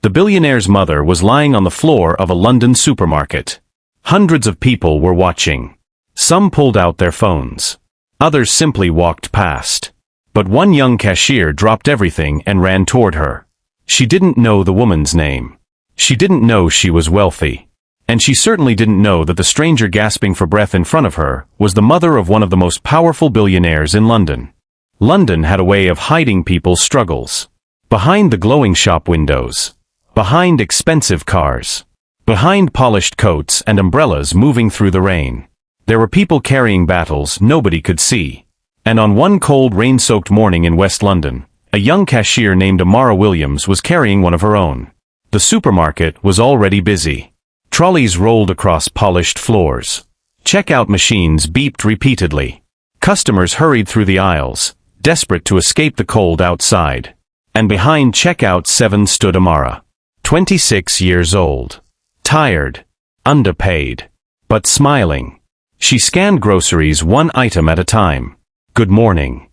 The billionaire's mother was lying on the floor of a London supermarket. Hundreds of people were watching. Some pulled out their phones. Others simply walked past. But one young cashier dropped everything and ran toward her. She didn't know the woman's name. She didn't know she was wealthy. And she certainly didn't know that the stranger gasping for breath in front of her was the mother of one of the most powerful billionaires in London. London had a way of hiding people's struggles. Behind the glowing shop windows. Behind expensive cars. Behind polished coats and umbrellas moving through the rain. There were people carrying battles nobody could see. And on one cold rain-soaked morning in West London, a young cashier named Amara Williams was carrying one of her own. The supermarket was already busy. Trolleys rolled across polished floors. Checkout machines beeped repeatedly. Customers hurried through the aisles, desperate to escape the cold outside. And behind checkout 7 stood Amara. 26 years old. Tired. Underpaid. But smiling. She scanned groceries one item at a time. Good morning.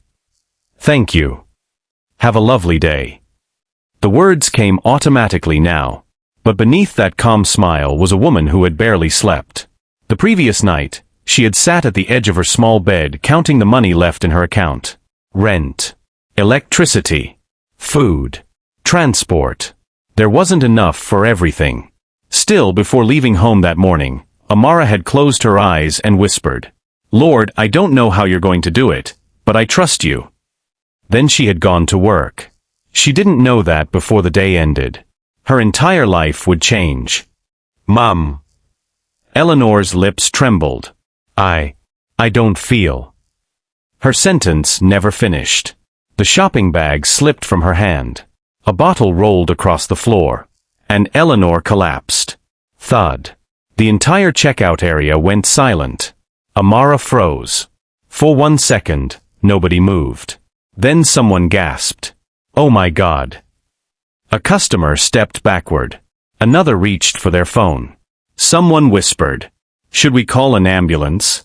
Thank you. Have a lovely day. The words came automatically now. But beneath that calm smile was a woman who had barely slept. The previous night, she had sat at the edge of her small bed counting the money left in her account. Rent. Electricity. Food. Transport. There wasn't enough for everything. Still, before leaving home that morning, Amara had closed her eyes and whispered, "Lord, I don't know how you're going to do it, but I trust you." Then she had gone to work. She didn't know that before the day ended. Her entire life would change. "Mum." Eleanor's lips trembled. I don't feel." Her sentence never finished. The shopping bag slipped from her hand. A bottle rolled across the floor. And Eleanor collapsed. Thud. The entire checkout area went silent. Amara froze. For 1 second, nobody moved. Then someone gasped. "Oh my God." A customer stepped backward. Another reached for their phone. Someone whispered, "Should we call an ambulance?"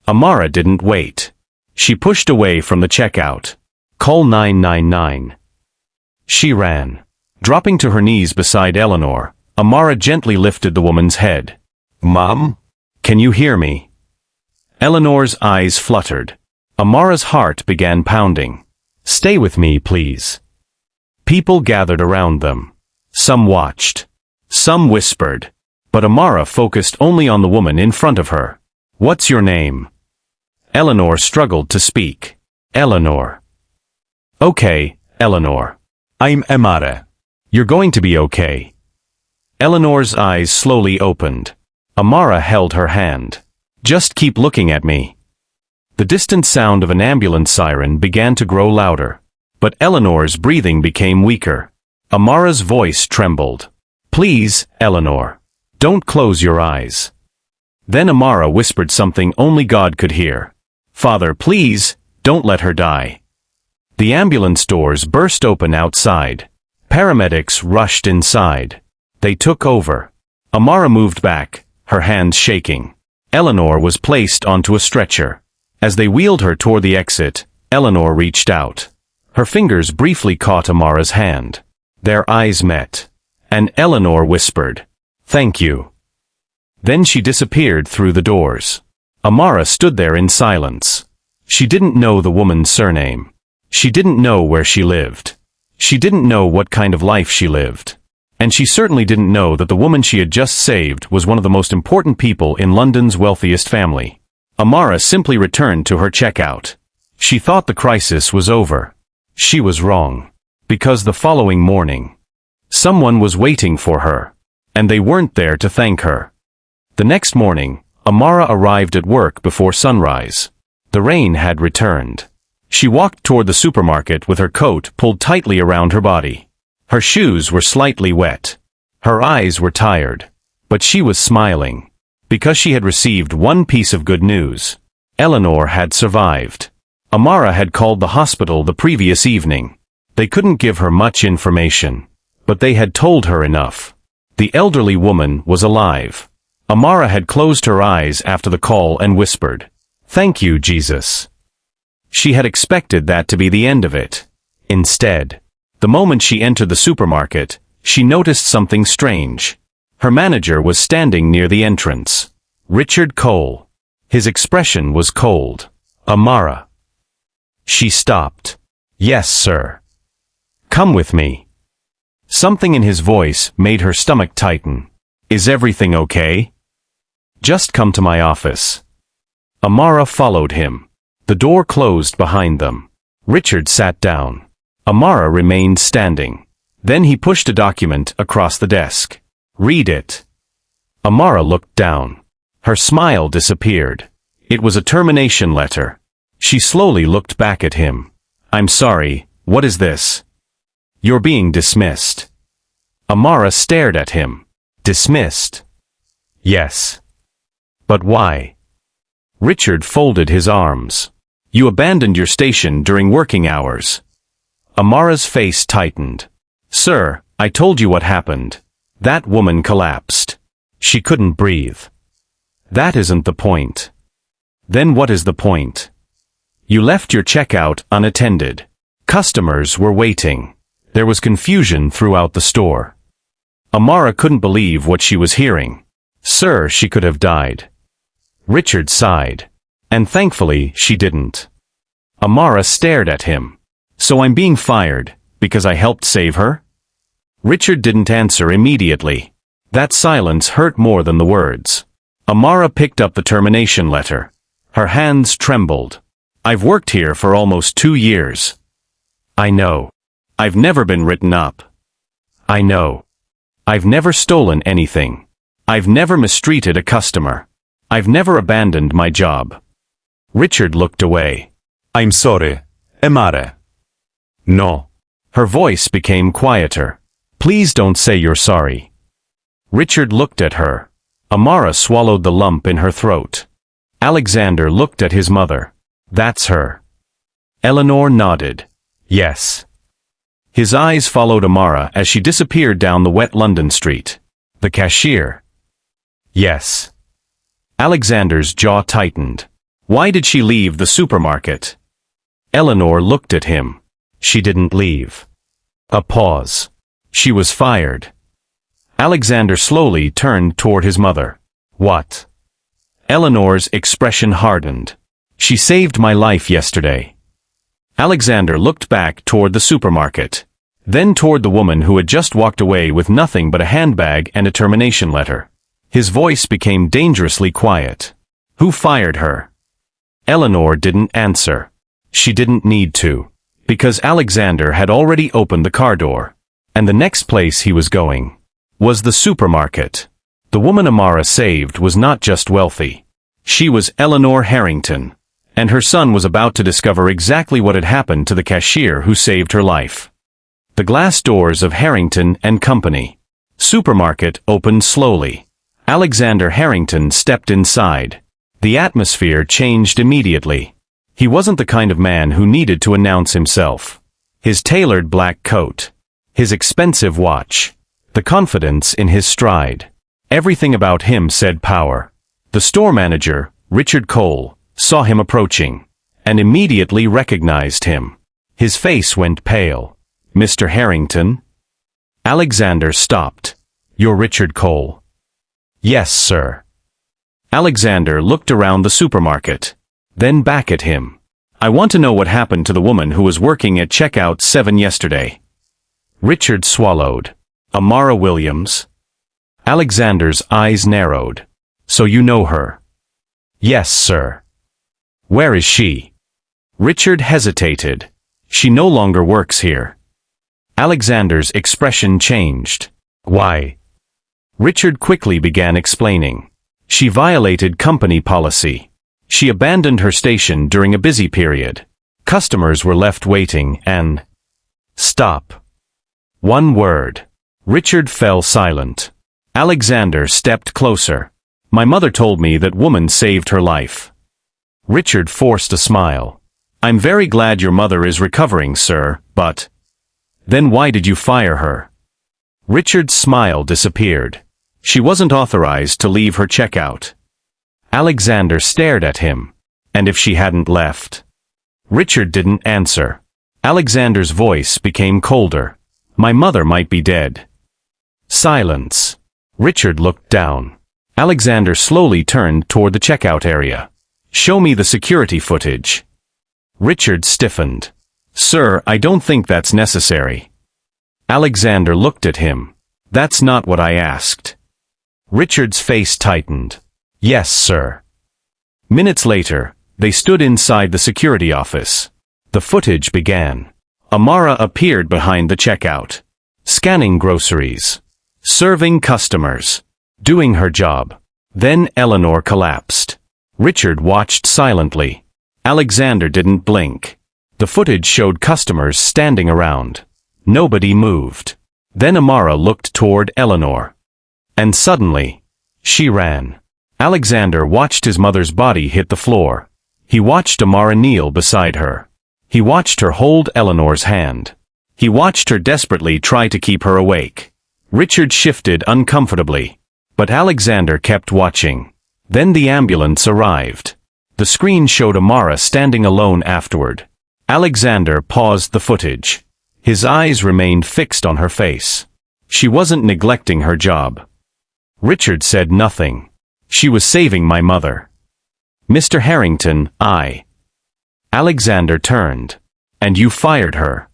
Amara didn't wait. She pushed away from the checkout. "Call 999. She ran. Dropping to her knees beside Eleanor, Amara gently lifted the woman's head. "Mom? Can you hear me?" Eleanor's eyes fluttered. Amara's heart began pounding. "Stay with me, please." People gathered around them. Some watched. Some whispered. But Amara focused only on the woman in front of her. "What's your name?" Eleanor struggled to speak. "Eleanor." "Okay, Eleanor. I'm Amara. You're going to be okay." Eleanor's eyes slowly opened. Amara held her hand. "Just keep looking at me." The distant sound of an ambulance siren began to grow louder. But Eleanor's breathing became weaker. Amara's voice trembled. "Please, Eleanor. Don't close your eyes." Then Amara whispered something only God could hear. "Father, please, don't let her die." The ambulance doors burst open outside. Paramedics rushed inside. They took over. Amara moved back, her hands shaking. Eleanor was placed onto a stretcher. As they wheeled her toward the exit, Eleanor reached out. Her fingers briefly caught Amara's hand. Their eyes met. And Eleanor whispered, "Thank you." Then she disappeared through the doors. Amara stood there in silence. She didn't know the woman's surname. She didn't know where she lived. She didn't know what kind of life she lived. And she certainly didn't know that the woman she had just saved was one of the most important people in London's wealthiest family. Amara simply returned to her checkout. She thought the crisis was over. She was wrong. Because the following morning, someone was waiting for her. And they weren't there to thank her. The next morning, Amara arrived at work before sunrise. The rain had returned. She walked toward the supermarket with her coat pulled tightly around her body. Her shoes were slightly wet. Her eyes were tired. But she was smiling. Because she had received one piece of good news. Eleanor had survived. Amara had called the hospital the previous evening. They couldn't give her much information. But they had told her enough. The elderly woman was alive. Amara had closed her eyes after the call and whispered, "Thank you, Jesus." She had expected that to be the end of it. Instead, the moment she entered the supermarket, she noticed something strange. Her manager was standing near the entrance. Richard Cole. His expression was cold. Amara. She stopped. Yes, sir. Come with me. Something in his voice made her stomach tighten. Is everything okay? Just come to my office. Amara followed him. The door closed behind them. Richard sat down. Amara remained standing. Then he pushed a document across the desk. Read it. Amara looked down. Her smile disappeared. It was a termination letter. She slowly looked back at him. I'm sorry, what is this? You're being dismissed. Amara stared at him. Dismissed? Yes. But why? Richard folded his arms. You abandoned your station during working hours. Amara's face tightened. Sir, I told you what happened. That woman collapsed. She couldn't breathe. That isn't the point. Then what is the point? You left your checkout unattended. Customers were waiting. There was confusion throughout the store. Amara couldn't believe what she was hearing. Sir, she could have died. Richard sighed. And thankfully, she didn't. Amara stared at him. So I'm being fired, because I helped save her? Richard didn't answer immediately. That silence hurt more than the words. Amara picked up the termination letter. Her hands trembled. I've worked here for almost 2 years. I know. I've never been written up. I know. I've never stolen anything. I've never mistreated a customer. I've never abandoned my job. Richard looked away. I'm sorry, Amara. No. Her voice became quieter. Please don't say you're sorry. Richard looked at her. Amara swallowed the lump in her throat. Alexander looked at his mother. That's her. Eleanor nodded. Yes. His eyes followed Amara as she disappeared down the wet London street. The cashier. Yes. Alexander's jaw tightened. Why did she leave the supermarket? Eleanor looked at him. She didn't leave. A pause. She was fired. Alexander slowly turned toward his mother. What? Eleanor's expression hardened. She saved my life yesterday. Alexander looked back toward the supermarket, then toward the woman who had just walked away with nothing but a handbag and a termination letter. His voice became dangerously quiet. Who fired her? Eleanor didn't answer. She didn't need to, because Alexander had already opened the car door, and the next place he was going was the supermarket. The woman Amara saved was not just wealthy. She was Eleanor Harrington, and her son was about to discover exactly what had happened to the cashier who saved her life. The glass doors of Harrington and Company supermarket opened slowly. Alexander Harrington stepped inside. The atmosphere changed immediately. He wasn't the kind of man who needed to announce himself. His tailored black coat, his expensive watch, the confidence in his stride. Everything about him said power. The store manager, Richard Cole, saw him approaching, and immediately recognized him. His face went pale. Mr. Harrington? Alexander stopped. You're Richard Cole? Yes, sir. Alexander looked around the supermarket, then back at him. I want to know what happened to the woman who was working at checkout 7 yesterday. Richard swallowed. Amara Williams? Alexander's eyes narrowed. So you know her? Yes, sir. Where is she? Richard hesitated. She no longer works here. Alexander's expression changed. Why? Richard quickly began explaining. She violated company policy. She abandoned her station during a busy period. Customers were left waiting and... Stop. One word. Richard fell silent. Alexander stepped closer. My mother told me that woman saved her life. Richard forced a smile. I'm very glad your mother is recovering, sir, but... Then why did you fire her? Richard's smile disappeared. She wasn't authorized to leave her checkout. Alexander stared at him. And if she hadn't left? Richard didn't answer. Alexander's voice became colder. My mother might be dead, Silence. Richard looked down. Alexander slowly turned toward the checkout area. Show me the security footage. Richard stiffened. Sir, I don't think that's necessary. Alexander looked at him. That's not what I asked. Richard's face tightened. Yes, sir. Minutes later, they stood inside the security office. The footage began. Amara appeared behind the checkout. Scanning groceries. Serving customers. Doing her job. Then Eleanor collapsed. Richard watched silently. Alexander didn't blink. The footage showed customers standing around. Nobody moved. Then Amara looked toward Eleanor. And suddenly, she ran. Alexander watched his mother's body hit the floor. He watched Amara kneel beside her. He watched her hold Eleanor's hand. He watched her desperately try to keep her awake. Richard shifted uncomfortably. But Alexander kept watching. Then the ambulance arrived. The screen showed Amara standing alone afterward. Alexander paused the footage. His eyes remained fixed on her face. She wasn't neglecting her job. Richard said nothing. She was saving my mother. Mr. Harrington, Alexander turned. And you fired her.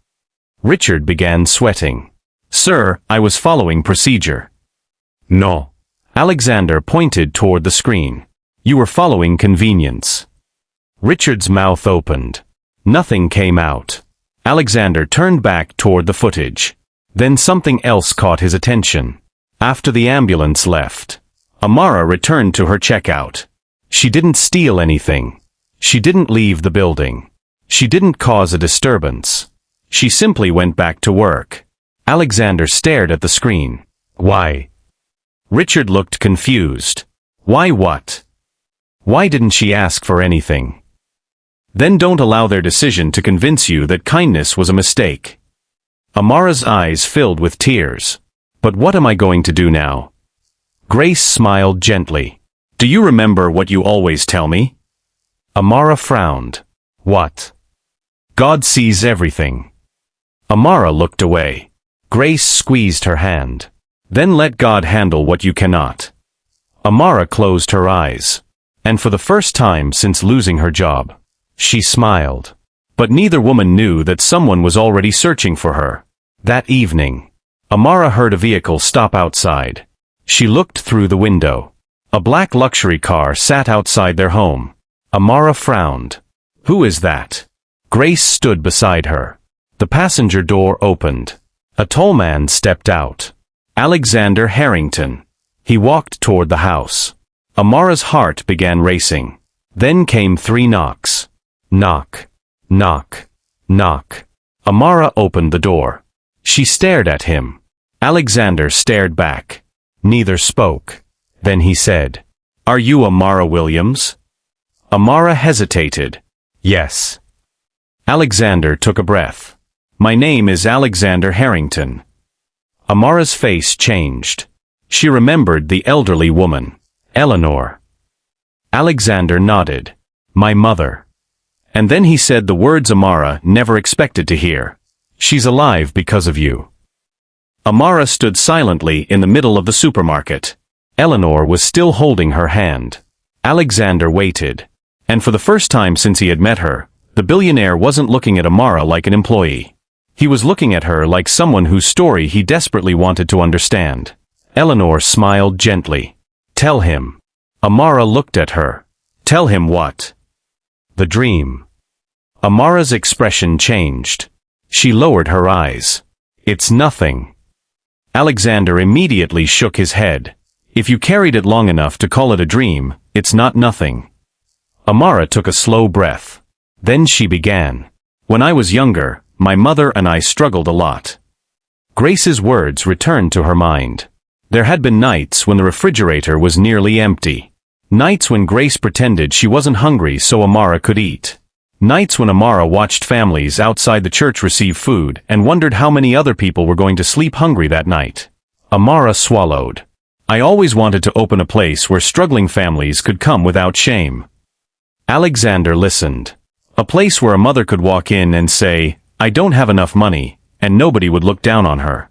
Richard began sweating. Sir, I was following procedure. No. Alexander pointed toward the screen. You were following convenience. Richard's mouth opened. Nothing came out. Alexander turned back toward the footage. Then something else caught his attention. After the ambulance left, Amara returned to her checkout. She didn't steal anything. She didn't leave the building. She didn't cause a disturbance. She simply went back to work. Alexander stared at the screen. Why? Richard looked confused. Why what? Why didn't she ask for anything? Then don't allow their decision to convince you that kindness was a mistake. Amara's eyes filled with tears. But what am I going to do now? Grace smiled gently. Do you remember what you always tell me? Amara frowned. What? God sees everything. Amara looked away. Grace squeezed her hand. Then let God handle what you cannot. Amara closed her eyes. And for the first time since losing her job, she smiled. But neither woman knew that someone was already searching for her. That evening, Amara heard a vehicle stop outside. She looked through the window. A black luxury car sat outside their home. Amara frowned. Who is that? Grace stood beside her. The passenger door opened. A tall man stepped out. Alexander Harrington. He walked toward the house. Amara's heart began racing. Then came 3 knocks. Knock. Knock. Knock. Amara opened the door. She stared at him. Alexander stared back. Neither spoke. Then he said, Are you Amara Williams? Amara hesitated. Yes. Alexander took a breath. My name is Alexander Harrington. Amara's face changed. She remembered the elderly woman, Eleanor. Alexander nodded. My mother. And then he said the words Amara never expected to hear. She's alive because of you. Amara stood silently in the middle of the supermarket. Eleanor was still holding her hand. Alexander waited. And for the first time since he had met her, the billionaire wasn't looking at Amara like an employee. He was looking at her like someone whose story he desperately wanted to understand. Eleanor smiled gently. Tell him. Amara looked at her. Tell him what? The dream. Amara's expression changed. She lowered her eyes. It's nothing. Alexander immediately shook his head. If you carried it long enough to call it a dream, it's not nothing. Amara took a slow breath. Then she began. When I was younger, my mother and I struggled a lot. Grace's words returned to her mind. There had been nights when the refrigerator was nearly empty. Nights when Grace pretended she wasn't hungry so Amara could eat. Nights when Amara watched families outside the church receive food and wondered how many other people were going to sleep hungry that night. Amara swallowed. I always wanted to open a place where struggling families could come without shame. Alexander listened. A place where a mother could walk in and say, I don't have enough money, and nobody would look down on her.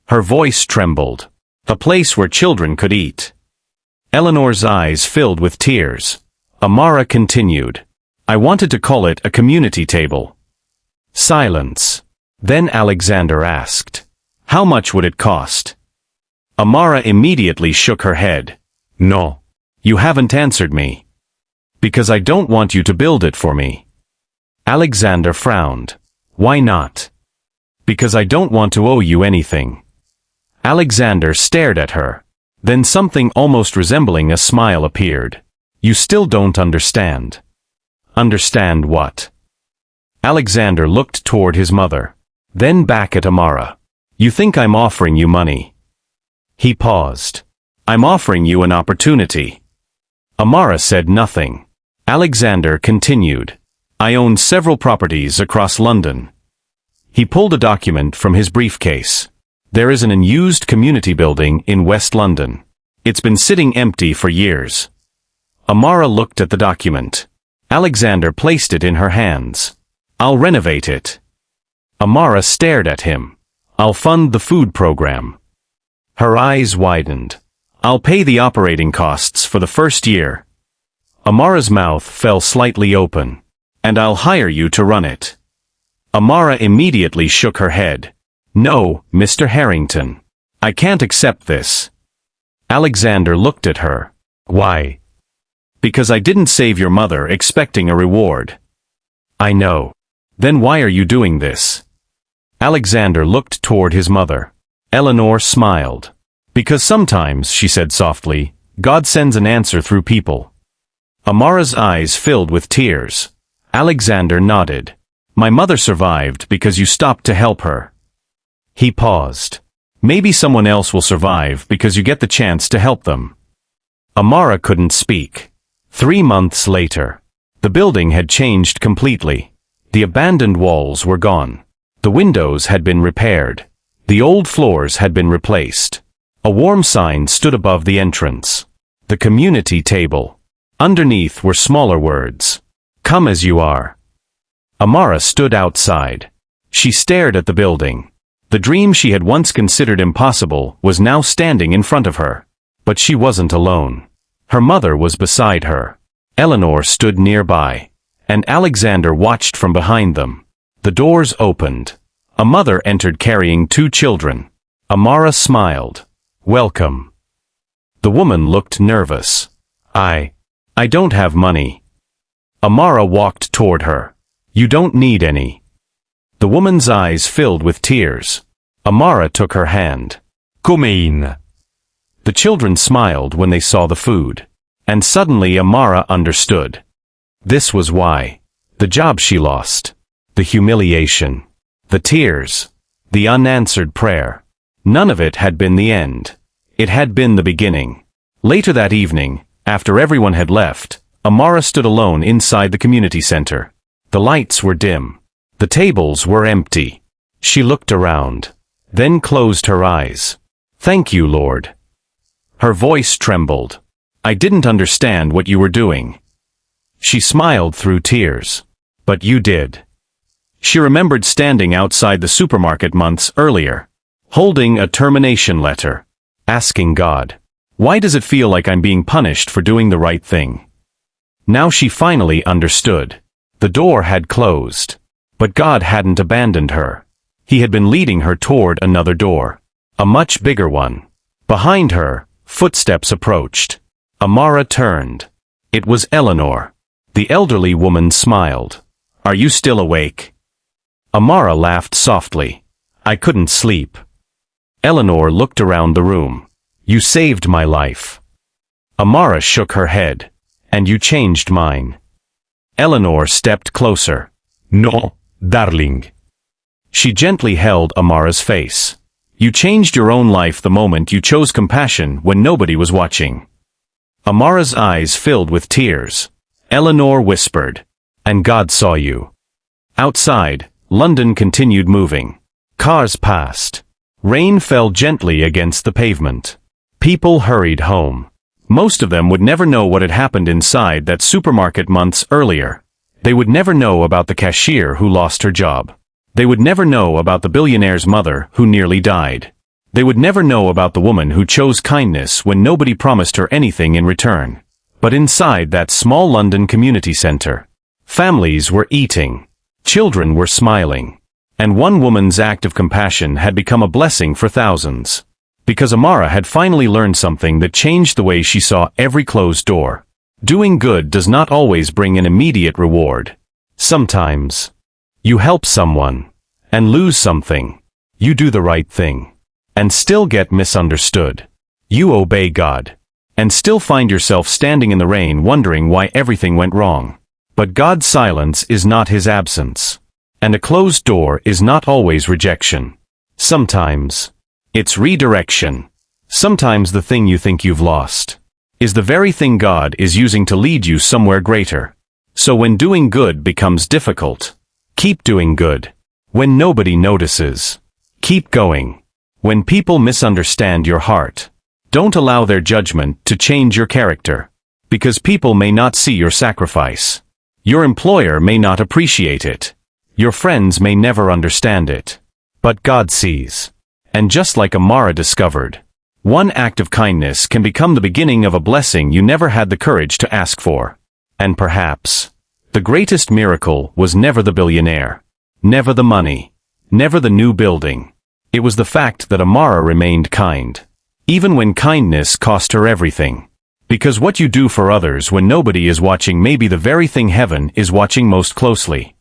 Her voice trembled. A place where children could eat. Eleanor's eyes filled with tears. Amara continued. I wanted to call it a community table. Silence. Then Alexander asked. How much would it cost? Amara immediately shook her head. No. You haven't answered me. Because I don't want you to build it for me. Alexander frowned. Why not? Because I don't want to owe you anything. Alexander stared at her. Then something almost resembling a smile appeared. You still don't understand. Understand what? Alexander looked toward his mother. Then back at Amara. You think I'm offering you money? He paused. I'm offering you an opportunity. Amara said nothing. Alexander continued. I own several properties across London. He pulled a document from his briefcase. There is an unused community building in West London. It's been sitting empty for years. Amara looked at the document. Alexander placed it in her hands. I'll renovate it. Amara stared at him. I'll fund the food program. Her eyes widened. I'll pay the operating costs for the first year. Amara's mouth fell slightly open. And I'll hire you to run it. Amara immediately shook her head. No, Mr. Harrington. I can't accept this. Alexander looked at her. Why? Because I didn't save your mother expecting a reward. I know. Then why are you doing this? Alexander looked toward his mother. Eleanor smiled. Because sometimes, she said softly, God sends an answer through people. Amara's eyes filled with tears. Alexander nodded. My mother survived because you stopped to help her. He paused. Maybe someone else will survive because you get the chance to help them. Amara couldn't speak. 3 months later. The building had changed completely. The abandoned walls were gone. The windows had been repaired. The old floors had been replaced. A warm sign stood above the entrance. The community table. Underneath were smaller words. Come as you are. Amara stood outside. She stared at the building. The dream she had once considered impossible was now standing in front of her. But she wasn't alone. Her mother was beside her. Eleanor stood nearby. And Alexander watched from behind them. The doors opened. A mother entered carrying 2 children. Amara smiled. Welcome. The woman looked nervous. I don't have money. Amara walked toward her. You don't need any. The woman's eyes filled with tears. Amara took her hand. Come in. The children smiled when they saw the food. And suddenly Amara understood. This was why. The job she lost. The humiliation. The tears. The unanswered prayer. None of it had been the end. It had been the beginning. Later that evening, after everyone had left, Amara stood alone inside the community center. The lights were dim. The tables were empty. She looked around. Then closed her eyes. Thank you, Lord. Her voice trembled. I didn't understand what you were doing. She smiled through tears. But you did. She remembered standing outside the supermarket months earlier, holding a termination letter, asking God, why does it feel like I'm being punished for doing the right thing? Now she finally understood. The door had closed. But God hadn't abandoned her. He had been leading her toward another door. A much bigger one. Behind her, footsteps approached. Amara turned. It was Eleanor. The elderly woman smiled. Are you still awake? Amara laughed softly. I couldn't sleep. Eleanor looked around the room. You saved my life. Amara shook her head. And you changed mine. Eleanor stepped closer. No, darling. She gently held Amara's face. You changed your own life the moment you chose compassion when nobody was watching. Amara's eyes filled with tears. Eleanor whispered. And God saw you. Outside, London continued moving. Cars passed. Rain fell gently against the pavement. People hurried home. Most of them would never know what had happened inside that supermarket months earlier. They would never know about the cashier who lost her job. They would never know about the billionaire's mother who nearly died. They would never know about the woman who chose kindness when nobody promised her anything in return. But inside that small London community centre, families were eating, children were smiling, and one woman's act of compassion had become a blessing for thousands. Because Amara had finally learned something that changed the way she saw every closed door. Doing good does not always bring an immediate reward. Sometimes, you help someone, and lose something. You do the right thing, and still get misunderstood. You obey God, and still find yourself standing in the rain wondering why everything went wrong. But God's silence is not his absence. And a closed door is not always rejection. Sometimes, it's redirection. Sometimes the thing you think you've lost is the very thing God is using to lead you somewhere greater. So when doing good becomes difficult, keep doing good. When nobody notices, keep going. When people misunderstand your heart, don't allow their judgment to change your character. Because people may not see your sacrifice. Your employer may not appreciate it. Your friends may never understand it. But God sees. And just like Amara discovered, one act of kindness can become the beginning of a blessing you never had the courage to ask for. And perhaps, the greatest miracle was never the billionaire, never the money, never the new building. It was the fact that Amara remained kind, even when kindness cost her everything. Because what you do for others when nobody is watching may be the very thing heaven is watching most closely.